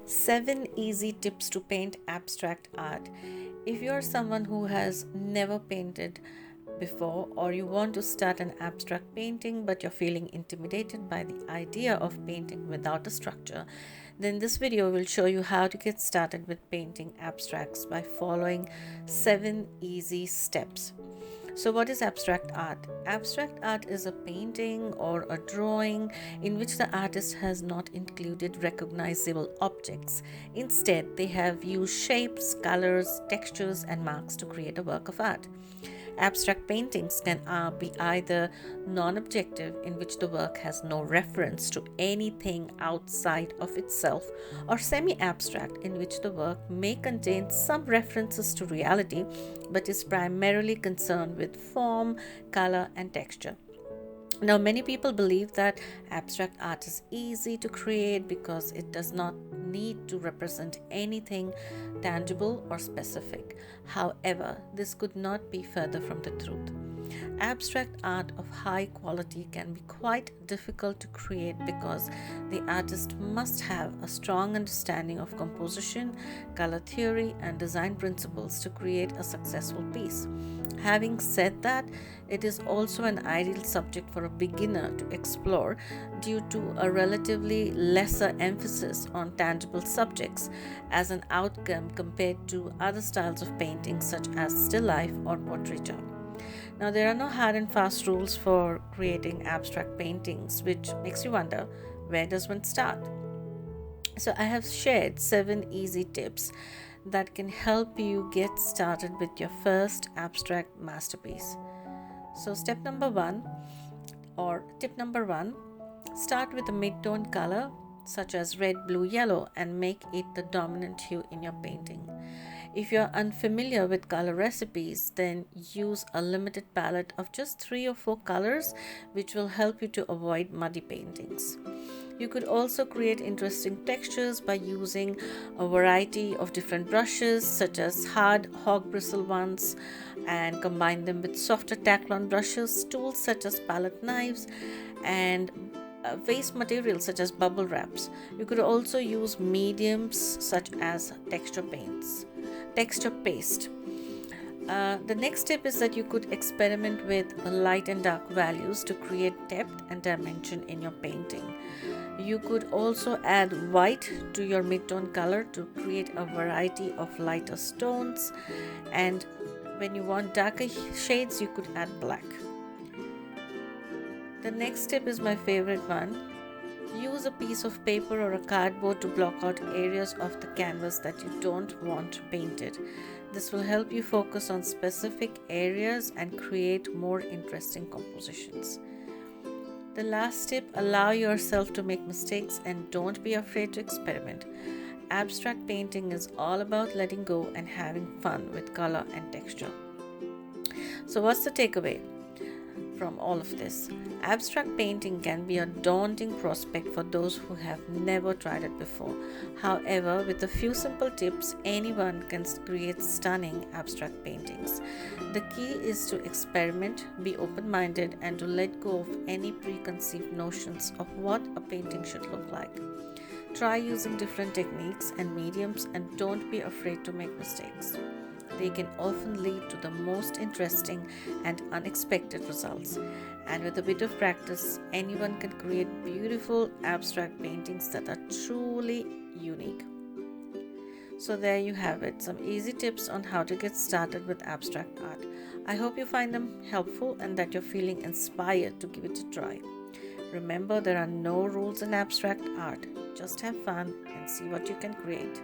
7 easy tips to paint abstract art. If you're someone who has never painted before, or you want to start an abstract painting but you're feeling intimidated by the idea of painting without a structure, then this video will show you how to get started with painting abstracts by following 7 easy steps. So, what is abstract art? Abstract art is a painting or a drawing in which the artist has not included recognizable objects. Instead, they have used shapes, colors, textures, and marks to create a work of art. Abstract paintings can be either non objective, in which the work has no reference to anything outside of itself, or semi abstract, in which the work may contain some references to reality but is primarily concerned with form, color, and texture. Now, many people believe that abstract art is easy to create because it does not need to represent anything tangible or specific. However, this could not be further from the truth. Abstract art of high quality can be quite difficult to create because the artist must have a strong understanding of composition, color theory, and design principles to create a successful piece. Having said that, it is also an ideal subject for a beginner to explore due to a relatively lesser emphasis on tangible subjects as an outcome compared to other styles of painting such as still life or portraiture. Now, there are no hard and fast rules for creating abstract paintings, which makes you wonder, where does one start? So, I have shared 7 easy tips that can help you get started with your first abstract masterpiece. So, step number 1 or tip number 1, start with a mid-tone color such as red, blue, yellow, and make it the dominant hue in your painting. If you're unfamiliar with color recipes, then use a limited palette of just 3 or 4 colors, which will help you to avoid muddy paintings. You could also create interesting textures by using a variety of different brushes, such as hard hog bristle ones, and combine them with softer Taklon brushes, tools such as palette knives, and waste materials such as bubble wraps. You could also use mediums such as texture paste. The next tip is that you could experiment with light and dark values to create depth and dimension in your painting. You could also add white to your mid-tone color to create a variety of lighter tones, and when you want darker shades, you could add black. The next tip is my favorite one. Use a piece of paper or a cardboard to block out areas of the canvas that you don't want painted. This will help you focus on specific areas and create more interesting compositions. The last tip, allow yourself to make mistakes and don't be afraid to experiment. Abstract painting is all about letting go and having fun with color and texture. So, what's the takeaway from all of this? Abstract painting can be a daunting prospect for those who have never tried it before. However, with a few simple tips, anyone can create stunning abstract paintings. The key is to experiment, be open-minded, and to let go of any preconceived notions of what a painting should look like. Try using different techniques and mediums, and don't be afraid to make mistakes. They can often lead to the most interesting and unexpected results. And with a bit of practice, anyone can create beautiful abstract paintings that are truly unique. So there you have it, some easy tips on how to get started with abstract art. I hope you find them helpful and that you're feeling inspired to give it a try. Remember, there are no rules in abstract art. Just have fun and see what you can create.